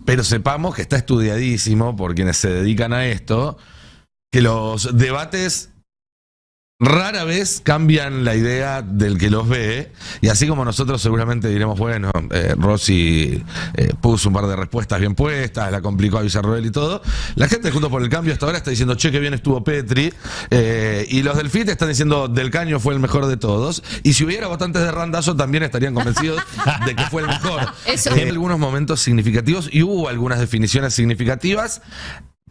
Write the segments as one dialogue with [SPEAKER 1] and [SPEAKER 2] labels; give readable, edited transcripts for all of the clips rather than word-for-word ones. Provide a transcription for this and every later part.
[SPEAKER 1] pero sepamos que está estudiadísimo por quienes se dedican a esto, que los debates rara vez cambian la idea del que los ve, y así como nosotros seguramente diremos, bueno, Rossi puso un par de respuestas bien puestas, la complicó a Villarroel y todo, la gente Juntos por el Cambio hasta ahora está diciendo, che, que bien estuvo Petri, y los del FIT están diciendo, Del Caño fue el mejor de todos, y si hubiera votantes de Randazzo también estarían convencidos de que fue el mejor. Hay algunos momentos significativos, y hubo algunas definiciones significativas.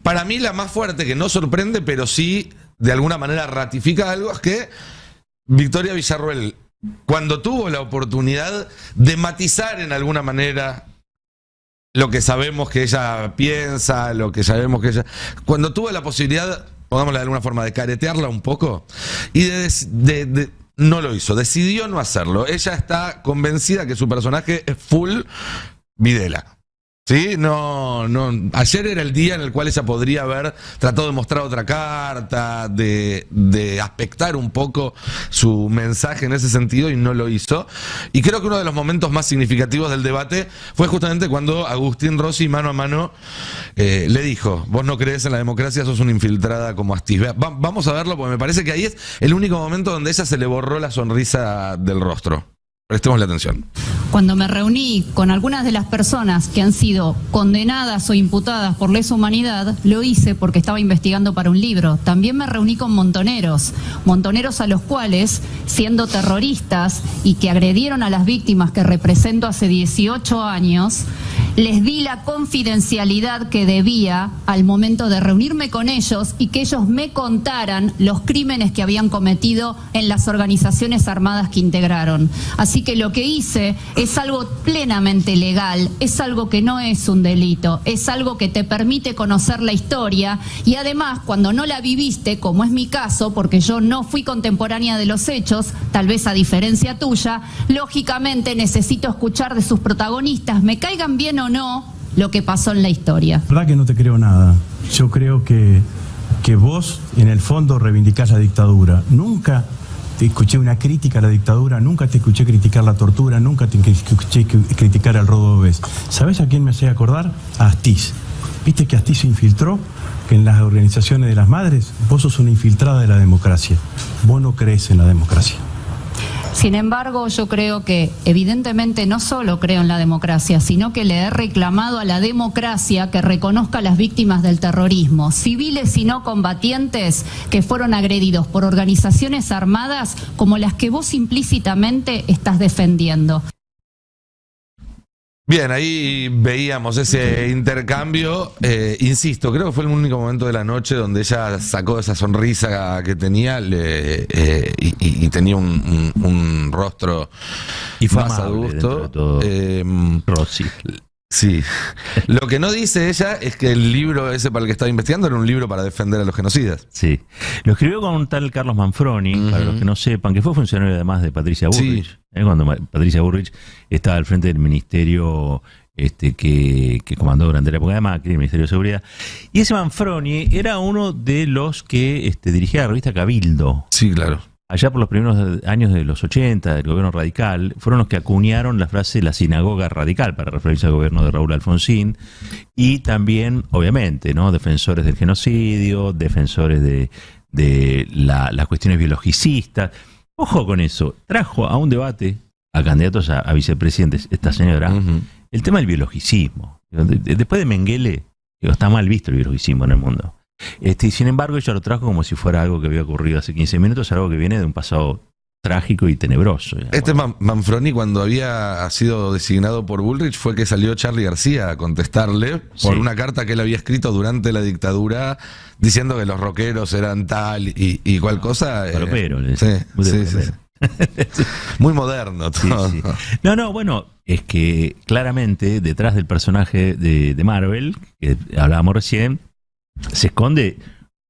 [SPEAKER 1] Para mí la más fuerte, que no sorprende, pero sí de alguna manera ratifica algo, es que Victoria Villarroel, cuando tuvo la oportunidad de matizar en alguna manera lo que sabemos que ella piensa, lo que sabemos que ella... Cuando tuvo la posibilidad, pongámosla de alguna forma, de caretearla un poco, y no lo hizo, decidió no hacerlo. Ella está convencida que su personaje es full Videla. Sí, no. Ayer era el día en el cual ella podría haber tratado de mostrar otra carta, de aspectar un poco su mensaje en ese sentido, y no lo hizo. Y creo que uno de los momentos más significativos del debate fue justamente cuando Agustín Rossi, mano a mano, le dijo: vos no crees en la democracia, sos una infiltrada como Astiz. Vamos a verlo, porque me parece que ahí es el único momento donde ella se le borró la sonrisa del rostro. Prestemos la atención.
[SPEAKER 2] Cuando me reuní con algunas de las personas que han sido condenadas o imputadas por lesa humanidad, lo hice porque estaba investigando para un libro. También me reuní con montoneros a los cuales, siendo terroristas y que agredieron a las víctimas que represento hace 18 años, les di la confidencialidad que debía al momento de reunirme con ellos y que ellos me contaran los crímenes que habían cometido en las organizaciones armadas que integraron. Así que lo que hice es algo plenamente legal, es algo que no es un delito, es algo que te permite conocer la historia, y además cuando no la viviste, como es mi caso, porque yo no fui contemporánea de los hechos, tal vez a diferencia tuya, lógicamente necesito escuchar de sus protagonistas, me caigan bien o no, lo que pasó en la historia.
[SPEAKER 3] La verdad que no te creo nada. Yo creo que vos en el fondo reivindicás la dictadura. Nunca te escuché una crítica a la dictadura, nunca te escuché criticar la tortura, nunca te escuché criticar el robo de bebés. ¿Sabés a quién me hacía acordar? A Astiz. ¿Viste que Astiz se infiltró? Que en las organizaciones de las madres, vos sos una infiltrada de la democracia. Vos no crees en la democracia.
[SPEAKER 2] Sin embargo, yo creo que evidentemente no solo creo en la democracia, sino que le he reclamado a la democracia que reconozca a las víctimas del terrorismo, civiles y no combatientes que fueron agredidos por organizaciones armadas como las que vos implícitamente estás defendiendo.
[SPEAKER 1] Bien, ahí veíamos ese intercambio. Insisto, creo que fue el único momento de la noche donde ella sacó esa sonrisa que tenía y tenía un rostro
[SPEAKER 4] y fue
[SPEAKER 1] más adulto.
[SPEAKER 4] Rossi.
[SPEAKER 1] Sí. Lo que no dice ella es que el libro ese para el que estaba investigando era un libro para defender a los genocidas.
[SPEAKER 4] Sí. Lo escribió con un tal Carlos Manfroni, para los que no sepan, que fue funcionario además de Patricia Bullrich. Sí. Cuando Patricia Bullrich estaba al frente del ministerio que comandó durante la época de Macri, el Ministerio de Seguridad. Y ese Manfroni era uno de los que dirigía la revista Cabildo.
[SPEAKER 1] Sí, claro.
[SPEAKER 4] Allá por los primeros años de los 80, del gobierno radical, fueron los que acuñaron la frase la sinagoga radical para referirse al gobierno de Raúl Alfonsín, y también, obviamente, ¿no?, defensores del genocidio, defensores de las cuestiones biologicistas. Ojo con eso, trajo a un debate a candidatos a vicepresidentes, esta señora, el tema del biologicismo. Después de Mengele, está mal visto el biologicismo en el mundo. Sin embargo, ella lo trajo como si fuera algo que había ocurrido hace 15 minutos, algo que viene de un pasado trágico y tenebroso.
[SPEAKER 1] Manfroni, cuando había sido designado por Bullrich, fue que salió Charly García a contestarle por una carta que él había escrito durante la dictadura, diciendo que los rockeros eran tal y cual cosa. Sí. Muy moderno todo.
[SPEAKER 4] Sí. No, bueno, es que claramente detrás del personaje de Marvel, que hablábamos recién, se esconde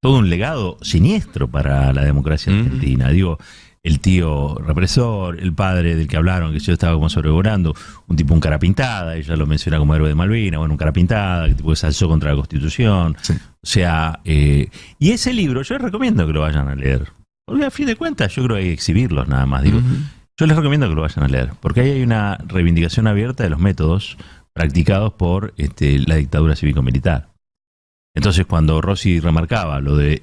[SPEAKER 4] todo un legado siniestro para la democracia argentina. Digo, el tío represor, el padre del que hablaron, que yo estaba como sobrevolando, un tipo un cara pintada, ella lo menciona como héroe de Malvinas, bueno, un cara pintada, que tipo que se alzó contra la Constitución. Sí. O sea, y ese libro yo les recomiendo que lo vayan a leer. Porque a fin de cuentas yo creo que hay que exhibirlos nada más. Digo, yo les recomiendo que lo vayan a leer, porque ahí hay una reivindicación abierta de los métodos practicados por la dictadura cívico-militar. Entonces, cuando Rossi remarcaba lo de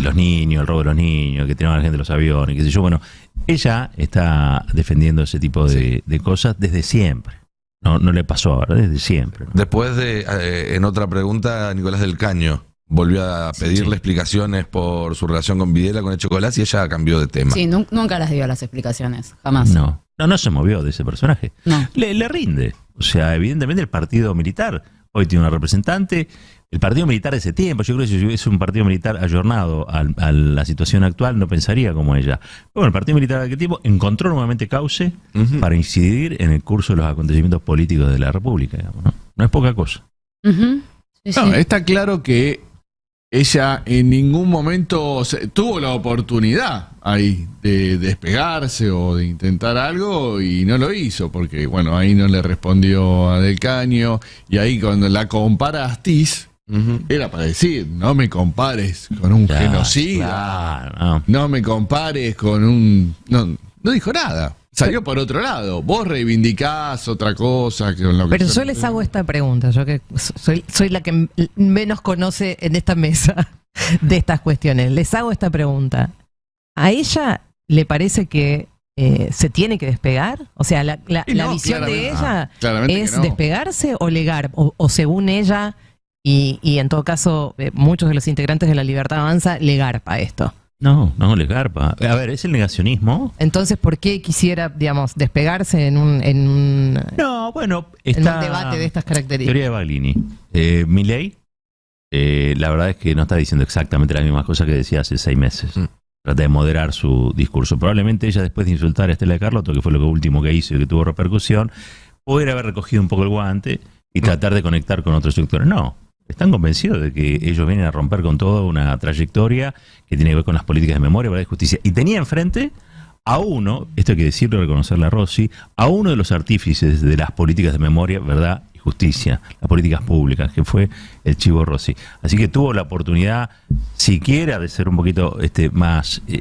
[SPEAKER 4] los niños, el robo de los niños, que tiraban a la gente de los aviones, qué sé yo, bueno, ella está defendiendo ese tipo de cosas desde siempre. No le pasó ahora, desde siempre.
[SPEAKER 1] Después de, en otra pregunta, Nicolás del Caño volvió a pedirle explicaciones por su relación con Videla, con el chocolate, y ella cambió de tema.
[SPEAKER 5] Sí, nunca las dio las explicaciones, jamás.
[SPEAKER 4] No se movió de ese personaje.
[SPEAKER 5] No.
[SPEAKER 4] Le rinde. O sea, evidentemente el partido militar hoy tiene una representante. El partido militar de ese tiempo, yo creo que si hubiese un partido militar ayornado a la situación actual, no pensaría como ella. Pero bueno, el partido militar de aquel tiempo encontró nuevamente cauce para incidir en el curso de los acontecimientos políticos de la República, digamos, ¿no? No es poca cosa.
[SPEAKER 5] Sí,
[SPEAKER 6] No,
[SPEAKER 5] sí.
[SPEAKER 6] está claro que ella en ningún momento tuvo la oportunidad ahí de despegarse o de intentar algo y no lo hizo, porque bueno, ahí no le respondió a Del Caño, y ahí cuando la compara a Astiz, era para decir, no me compares con un genocida,
[SPEAKER 4] Claro.
[SPEAKER 6] no me compares con un... No dijo nada, salió por otro lado. Vos reivindicás otra cosa que con lo que...
[SPEAKER 7] Pero yo les hago esta pregunta, yo que soy la que menos conoce en esta mesa de estas cuestiones. Les hago esta pregunta. ¿A ella le parece que se tiene que despegar? O sea, la
[SPEAKER 6] no,
[SPEAKER 7] visión de ella
[SPEAKER 6] claramente
[SPEAKER 7] es
[SPEAKER 6] que no.
[SPEAKER 7] despegarse o legar, o según ella, y en todo caso muchos de los integrantes de la Libertad Avanza, legar para esto.
[SPEAKER 4] No le garpa. A ver, es el negacionismo.
[SPEAKER 7] Entonces, ¿por qué quisiera, digamos, despegarse en un
[SPEAKER 4] No, bueno,
[SPEAKER 7] en
[SPEAKER 4] está
[SPEAKER 7] un debate de estas características?
[SPEAKER 4] teoría de Baglini. Milei, la verdad es que no está diciendo exactamente la misma cosa que decía hace 6 meses. Trata de moderar su discurso. Probablemente ella, después de insultar a Estela de Carlotto, que fue lo último que hizo y que tuvo repercusión, pudiera haber recogido un poco el guante y tratar de conectar con otros sectores. No. Están convencidos de que ellos vienen a romper con toda una trayectoria que tiene que ver con las políticas de memoria, verdad y justicia. Y tenía enfrente a uno, esto hay que decirlo y reconocerle a Rossi, a uno de los artífices de las políticas de memoria, verdad y justicia, las políticas públicas, que fue el Chivo Rossi. Así que tuvo la oportunidad, siquiera, de ser un poquito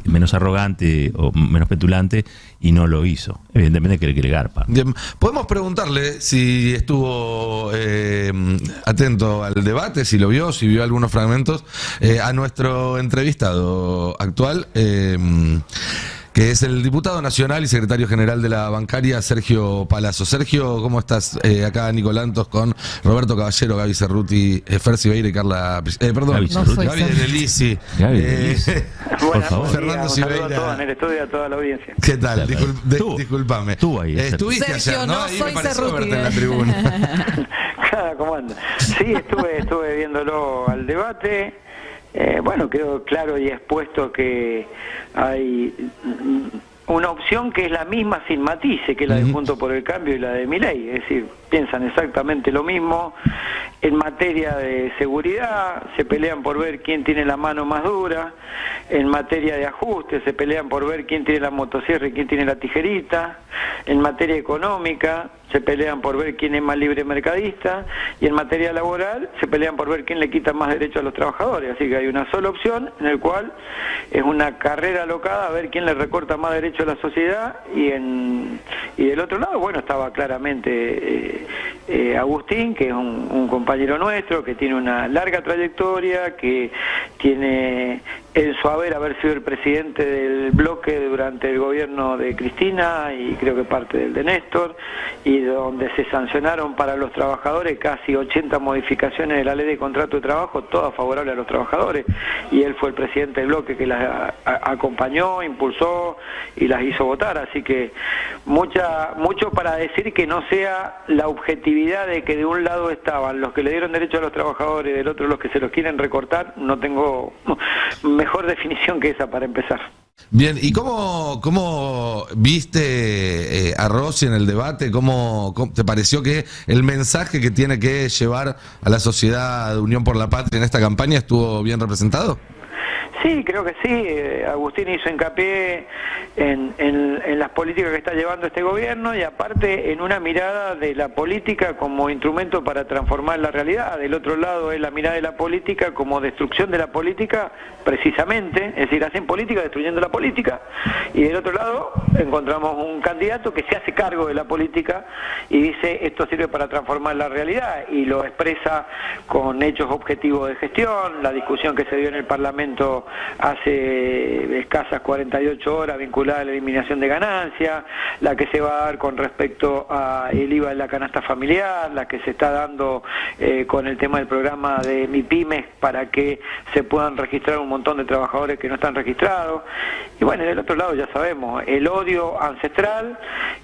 [SPEAKER 4] menos arrogante o menos petulante, y no lo hizo. Evidentemente que le garpa.
[SPEAKER 1] Bien, podemos preguntarle si estuvo atento al debate, si lo vio, si vio algunos fragmentos, a nuestro entrevistado actual, que es el diputado nacional y secretario general de la bancaria, Sergio Palazzo. Sergio, ¿cómo estás? Acá Nicolantos con Roberto Caballero, Gaby Cerruti, Fer Sibeira y Carla... perdón,
[SPEAKER 4] Gaby Cerruti.
[SPEAKER 1] Gaby de Lisi.
[SPEAKER 4] Gaby de Lisi. Por favor.
[SPEAKER 1] Fernando
[SPEAKER 8] Un saludo a
[SPEAKER 1] Sibeira.
[SPEAKER 8] todos en el estudio y a toda la audiencia.
[SPEAKER 1] ¿Qué tal?
[SPEAKER 4] Claro.
[SPEAKER 1] Disculpame.
[SPEAKER 4] Estuvo ahí,
[SPEAKER 1] Estuviste
[SPEAKER 7] Sergio,
[SPEAKER 1] ayer, ¿no?
[SPEAKER 7] no
[SPEAKER 1] Ahí
[SPEAKER 7] soy
[SPEAKER 1] me pareció
[SPEAKER 7] Cerruti,
[SPEAKER 1] verte en la tribuna.
[SPEAKER 8] ¿Cómo anda? Sí, estuve viéndolo al debate. Bueno, quedó claro y expuesto que hay una opción que es la misma sin matices que la de Juntos por el Cambio y la de Milei, es decir, piensan exactamente lo mismo. En materia de seguridad se pelean por ver quién tiene la mano más dura, en materia de ajuste se pelean por ver quién tiene la motosierra y quién tiene la tijerita, en materia económica se pelean por ver quién es más libre mercadista, y en materia laboral se pelean por ver quién le quita más derechos a los trabajadores. Así que hay una sola opción en el cual es una carrera alocada a ver quién le recorta más derechos a la sociedad, y del otro lado, bueno, estaba claramente Agustín, que es un compañero nuestro, que tiene una larga trayectoria, que tiene en su haber sido el presidente del bloque durante el gobierno de Cristina y creo que parte del de Néstor, y donde se sancionaron para los trabajadores casi 80 modificaciones de la ley de contrato de trabajo, todas favorables a los trabajadores, y él fue el presidente del bloque que las acompañó, impulsó y las hizo votar. Así que mucho para decir que no sea la objetividad de que de un lado estaban los que le dieron derecho a los trabajadores y del otro los que se los quieren recortar. No tengo mejor definición que esa para empezar.
[SPEAKER 1] Bien, ¿y cómo viste a Rossi en el debate? ¿Cómo te pareció que el mensaje que tiene que llevar a la sociedad de Unión por la Patria en esta campaña estuvo bien representado?
[SPEAKER 8] Sí, creo que sí. Agustín hizo hincapié en las políticas que está llevando este gobierno y aparte en una mirada de la política como instrumento para transformar la realidad. Del otro lado es la mirada de la política como destrucción de la política precisamente, es decir, hacen política destruyendo la política, y del otro lado encontramos un candidato que se hace cargo de la política y dice esto sirve para transformar la realidad y lo expresa con hechos objetivos de gestión. La discusión que se dio en el Parlamento hace escasas 48 horas vinculada a la eliminación de ganancias, la que se va a dar con respecto a el IVA en la canasta familiar, la que se está dando con el tema del programa de MIPYMES para que se puedan registrar un montón de trabajadores que no están registrados. Y bueno, del otro lado ya sabemos, el odio ancestral,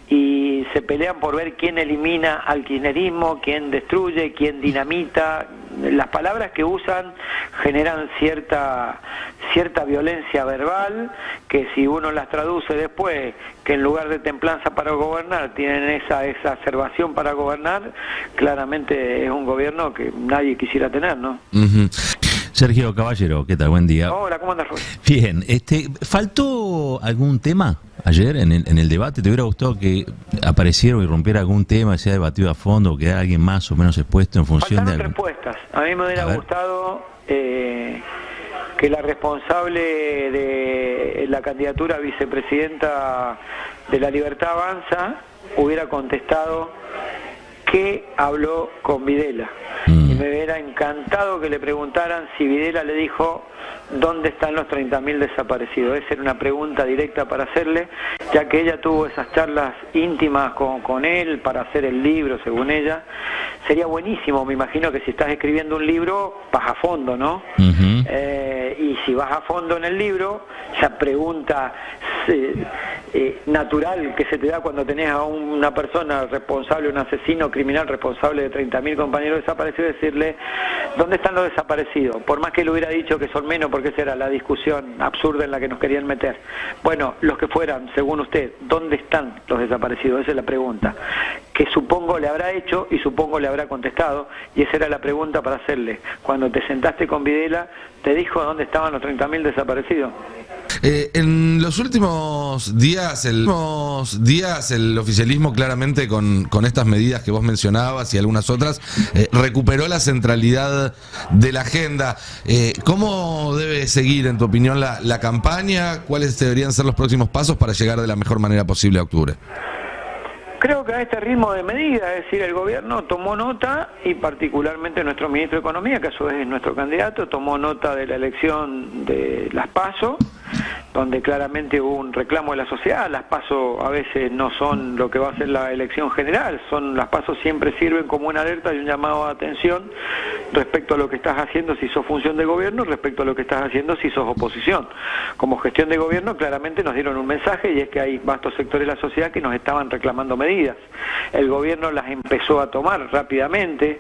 [SPEAKER 8] y se pelean por ver quién elimina al kirchnerismo, quién destruye, quién dinamita. Las palabras que usan generan cierta violencia verbal, que si uno las traduce después, que en lugar de templanza para gobernar tienen esa exacerbación para gobernar, claramente es un gobierno que nadie quisiera tener, ¿no?
[SPEAKER 4] Ujú. Sergio Caballero, ¿qué tal? Buen día.
[SPEAKER 8] Hola, ¿cómo andas, Rui?
[SPEAKER 4] Bien, ¿faltó algún tema ayer en el debate? ¿Te hubiera gustado que apareciera o irrumpiera algún tema, sea debatido a fondo, o quedara alguien más o menos expuesto en función
[SPEAKER 8] Faltaron
[SPEAKER 4] de
[SPEAKER 8] respuestas. A mí me hubiera gustado que la responsable de la candidatura a vicepresidenta de La Libertad Avanza hubiera contestado que habló con Videla. Y me hubiera encantado que le preguntaran si Videla le dijo ¿dónde están los 30.000 desaparecidos? Esa era una pregunta directa para hacerle, ya que ella tuvo esas charlas íntimas con él para hacer el libro, según ella. Sería buenísimo, me imagino que si estás escribiendo un libro, vas a fondo, ¿no? Y si vas a fondo en el libro, esa pregunta natural que se te da cuando tenés a una persona responsable, un asesino criminal responsable de 30.000 compañeros desaparecidos, decirle, ¿dónde están los desaparecidos? Por más que él hubiera dicho que son menos, porque esa era la discusión absurda en la que nos querían meter. Bueno, los que fueran, según usted, ¿dónde están los desaparecidos? Esa es la pregunta, que supongo le habrá hecho y supongo le habrá contestado, y esa era la pregunta para hacerle. Cuando te sentaste con Videla, ¿te dijo dónde estaban los 30.000 desaparecidos?
[SPEAKER 1] En los últimos días el oficialismo claramente con estas medidas que vos mencionabas y algunas otras recuperó la centralidad de la agenda. ¿Cómo debe seguir, en tu opinión, la campaña? ¿Cuáles deberían ser los próximos pasos para llegar de la mejor manera posible a octubre?
[SPEAKER 8] Creo que a este ritmo de medida, es decir, el gobierno tomó nota, y particularmente nuestro ministro de Economía, que a su vez es nuestro candidato, tomó nota de la elección de las PASO, donde claramente hubo un reclamo de la sociedad. Las PASO a veces no son lo que va a ser la elección general, las PASO siempre sirven como una alerta y un llamado de atención respecto a lo que estás haciendo si sos función de gobierno, respecto a lo que estás haciendo si sos oposición. Como gestión de gobierno claramente nos dieron un mensaje, y es que hay vastos sectores de la sociedad que nos estaban reclamando medidas. El gobierno las empezó a tomar rápidamente,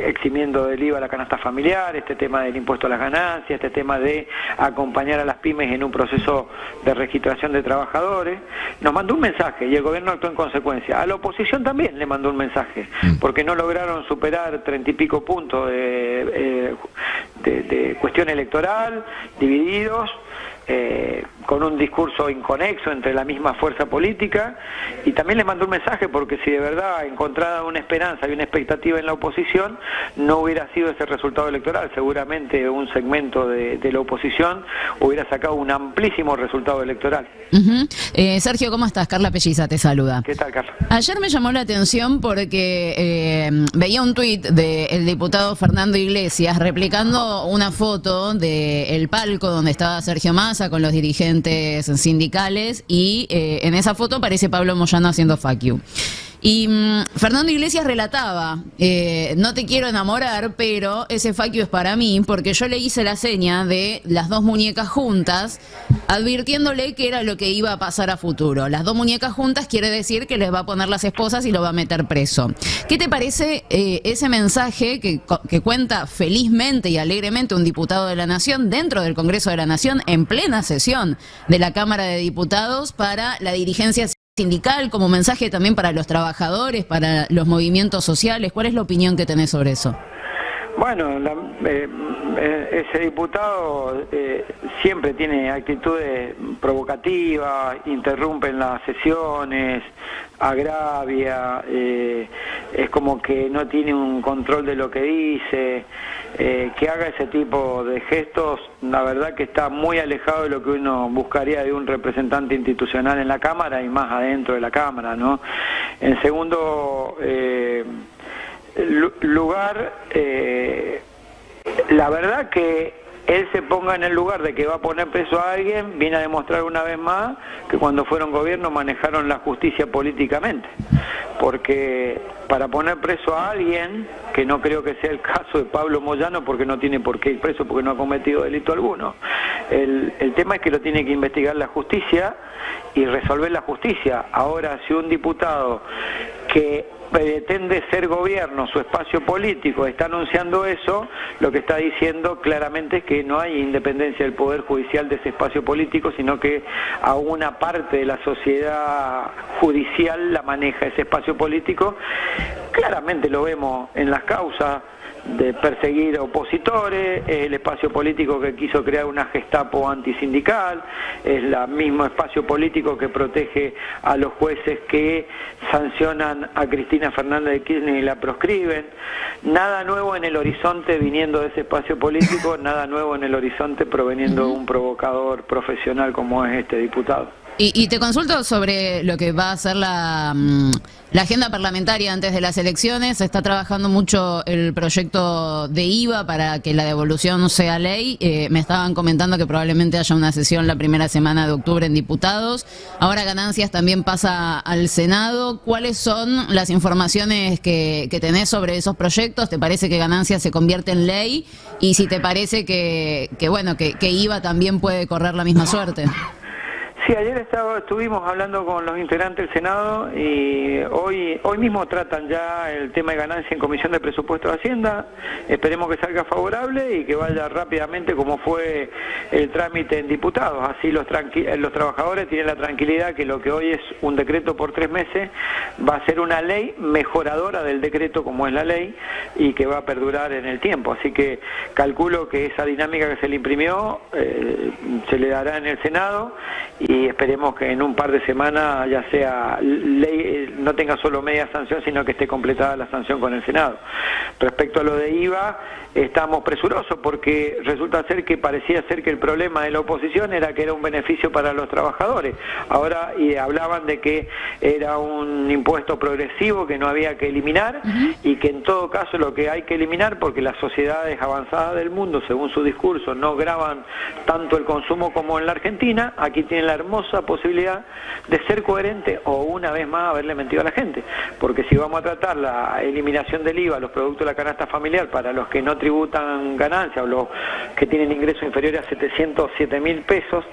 [SPEAKER 8] eximiendo del IVA la canasta familiar, este tema del impuesto a las ganancias, este tema de acompañar a las pymes en un proceso de registración de trabajadores. Nos mandó un mensaje y el gobierno actuó en consecuencia. A la oposición también le mandó un mensaje, porque no lograron superar 30 y pico puntos de cuestión electoral, divididos, con un discurso inconexo entre la misma fuerza política, y también les mandó un mensaje porque si de verdad encontrada una esperanza y una expectativa en la oposición, no hubiera sido ese resultado electoral. Seguramente un segmento de la oposición hubiera sacado un amplísimo resultado electoral.
[SPEAKER 5] Sergio, ¿cómo estás? Carla Pelliza te saluda.
[SPEAKER 8] ¿Qué tal, Carla?
[SPEAKER 5] Ayer me llamó la atención porque veía un tuit del diputado Fernando Iglesias replicando una foto del palco donde estaba Sergio Massa con los dirigentes sindicales, y en esa foto aparece Pablo Moyano haciendo fuck you. Y Fernando Iglesias relataba, no te quiero enamorar, pero ese fuck you es para mí, porque yo le hice la seña de las dos muñecas juntas, advirtiéndole que era lo que iba a pasar a futuro. Las dos muñecas juntas quiere decir que les va a poner las esposas y lo va a meter preso. ¿Qué te parece ese mensaje que cuenta felizmente y alegremente un diputado de la Nación dentro del Congreso de la Nación, en plena sesión de la Cámara de Diputados, para la dirigencia sindical, como mensaje también para los trabajadores, para los movimientos sociales? ¿Cuál es la opinión que tenés sobre eso?
[SPEAKER 8] Bueno, ese diputado siempre tiene actitudes provocativas, interrumpe en las sesiones, agravia, es como que no tiene un control de lo que dice, que haga ese tipo de gestos, la verdad que está muy alejado de lo que uno buscaría de un representante institucional en la Cámara y más adentro de la Cámara, ¿no? En segundo lugar, la verdad que él se ponga en el lugar de que va a poner preso a alguien, viene a demostrar una vez más que cuando fueron gobierno manejaron la justicia políticamente, porque para poner preso a alguien, que no creo que sea el caso de Pablo Moyano, porque no tiene por qué ir preso, porque no ha cometido delito alguno, el tema es que lo tiene que investigar la justicia y resolver la justicia. Ahora, si un diputado que pretende ser gobierno, su espacio político, está anunciando eso, lo que está diciendo claramente es que no hay independencia del Poder Judicial de ese espacio político, sino que a una parte de la sociedad judicial la maneja ese espacio político. Claramente lo vemos en las causas de perseguir opositores, el espacio político que quiso crear una Gestapo antisindical, es el mismo espacio político que protege a los jueces que sancionan a Cristina Fernández de Kirchner y la proscriben. Nada nuevo en el horizonte viniendo de ese espacio político, nada nuevo en el horizonte proveniendo de un provocador profesional como es este diputado.
[SPEAKER 5] Y te consulto sobre lo que va a ser la agenda parlamentaria antes de las elecciones. Se está trabajando mucho el proyecto de IVA para que la devolución sea ley. Me estaban comentando que probablemente haya una sesión la primera semana de octubre en diputados. Ahora Ganancias también pasa al Senado. ¿Cuáles son las informaciones que tenés sobre esos proyectos? ¿Te parece que Ganancias se convierte en ley? Y si te parece que IVA también puede correr la misma suerte.
[SPEAKER 8] Sí, ayer estuvimos hablando con los integrantes del Senado y hoy mismo tratan ya el tema de ganancia en Comisión de Presupuesto de Hacienda. Esperemos que salga favorable y que vaya rápidamente como fue el trámite en diputados. Así los trabajadores tienen la tranquilidad que lo que hoy es un decreto por 3 meses va a ser una ley mejoradora del decreto como es la ley y que va a perdurar en el tiempo. Así que calculo que esa dinámica que se le imprimió se le dará en el Senado y esperemos que en un par de semanas ya sea ley, no tenga solo media sanción, sino que esté completada la sanción con el Senado. Respecto a lo de IVA, estamos presurosos porque resulta ser que parecía ser que el problema de la oposición era que era un beneficio para los trabajadores. Ahora hablaban de que era un impuesto progresivo que no había que eliminar y que en todo caso lo que hay que eliminar, porque las sociedades avanzadas del mundo, según su discurso, no gravan tanto el consumo como en la Argentina. Aquí tienen la hermosa posibilidad de ser coherente o una vez más haberle mentido a la gente, porque si vamos a tratar la eliminación del IVA, los productos de la canasta familiar para los que no tributan ganancias o los que tienen ingresos inferiores a 707.000 pesos,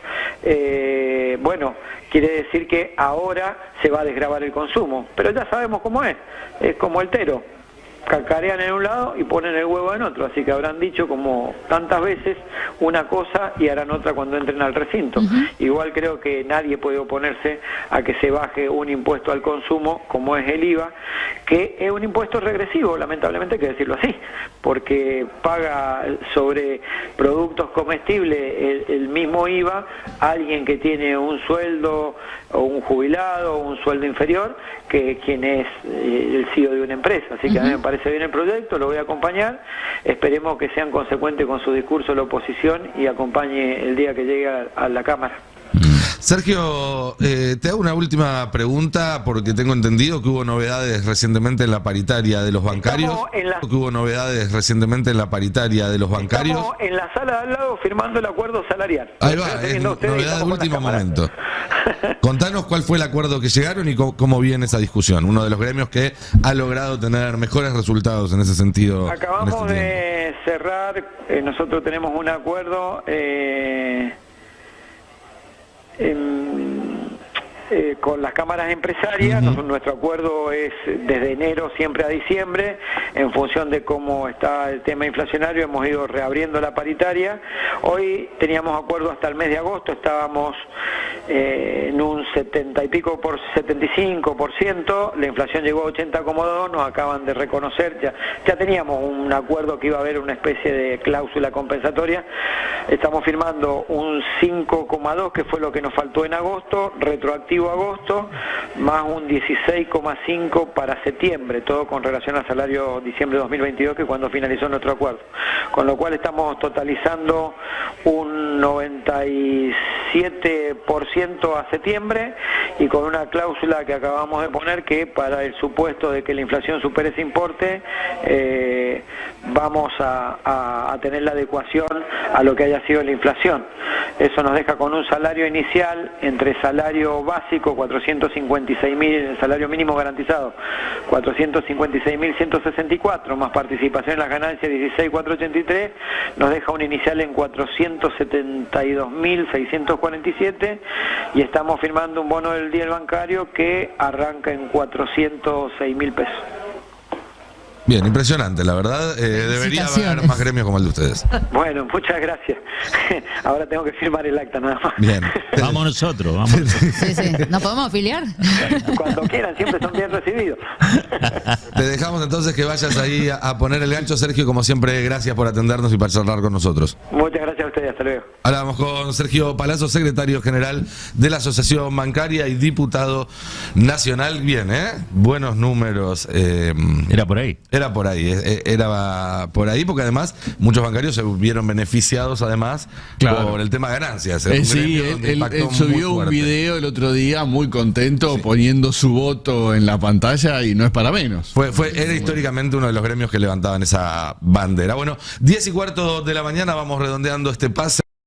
[SPEAKER 8] bueno, quiere decir que ahora se va a desgravar el consumo, pero ya sabemos cómo es como el tero. Cacarean en un lado y ponen el huevo en otro, así que habrán dicho como tantas veces una cosa y harán otra cuando entren al recinto. Igual creo que nadie puede oponerse a que se baje un impuesto al consumo como es el IVA, que es un impuesto regresivo, lamentablemente hay que decirlo así, porque paga sobre productos comestibles el mismo IVA alguien que tiene un sueldo o un jubilado o un sueldo inferior que quien es el CEO de una empresa, así que a mí me parece bien el proyecto, lo voy a acompañar, esperemos que sean consecuentes con su discurso la oposición y acompañe el día que llegue a la Cámara.
[SPEAKER 1] Sergio, te hago una última pregunta porque tengo entendido que hubo novedades recientemente en la paritaria de los bancarios. Estamos
[SPEAKER 8] en la sala de al lado firmando el acuerdo salarial.
[SPEAKER 1] Ahí va, es novedad de último momento. Contanos cuál fue el acuerdo que llegaron y cómo viene esa discusión. Uno de los gremios que ha logrado tener mejores resultados en ese sentido.
[SPEAKER 8] Acabamos de cerrar, nosotros tenemos un acuerdo con las cámaras empresarias. Nuestro acuerdo es desde enero siempre a diciembre, en función de cómo está el tema inflacionario hemos ido reabriendo la paritaria. Hoy teníamos acuerdo hasta el mes de agosto, estábamos en un 70 y pico por 75%, la inflación llegó a 80,2, nos acaban de reconocer, ya teníamos un acuerdo que iba a haber una especie de cláusula compensatoria, estamos firmando un 5,2 que fue lo que nos faltó en agosto, retroactivo a agosto, más un 16,5 para septiembre, todo con relación al salario diciembre de 2022 que cuando finalizó nuestro acuerdo, con lo cual estamos totalizando un 97% a septiembre y con una cláusula que acabamos de poner que para el supuesto de que la inflación supere ese importe vamos a tener la adecuación a lo que haya sido la inflación. Eso nos deja con un salario inicial entre salario básico 456.000, salario mínimo garantizado 456.164 más participación en las ganancias 16.483, nos deja un inicial en 472.647 y estamos firmando un bono del día bancario que arranca en 406.000 pesos.
[SPEAKER 1] Bien, impresionante, la verdad. Debería haber más gremios como el de ustedes.
[SPEAKER 8] Bueno, muchas gracias. Ahora tengo que firmar el acta nada más.
[SPEAKER 1] Bien.
[SPEAKER 4] Vamos nosotros, vamos.
[SPEAKER 5] Sí, sí. ¿Nos podemos afiliar?
[SPEAKER 8] Cuando quieran, siempre son bien recibidos.
[SPEAKER 1] Te dejamos entonces que vayas ahí a poner el gancho, Sergio. Como siempre, gracias por atendernos y para charlar con nosotros.
[SPEAKER 8] Muchas gracias a ustedes, hasta luego.
[SPEAKER 1] Hablamos con Sergio Palazzo, secretario general de la Asociación Bancaria y diputado nacional. Bien, buenos números.
[SPEAKER 4] Era por ahí.
[SPEAKER 1] Era por ahí porque además muchos bancarios se vieron beneficiados además por el tema de ganancias.
[SPEAKER 6] Sí, él subió un video el otro día muy contento poniendo su voto en la pantalla y no es para menos.
[SPEAKER 1] Era históricamente uno de los gremios que levantaban esa bandera. Bueno, 10:15 de la mañana, vamos redondeando este pase.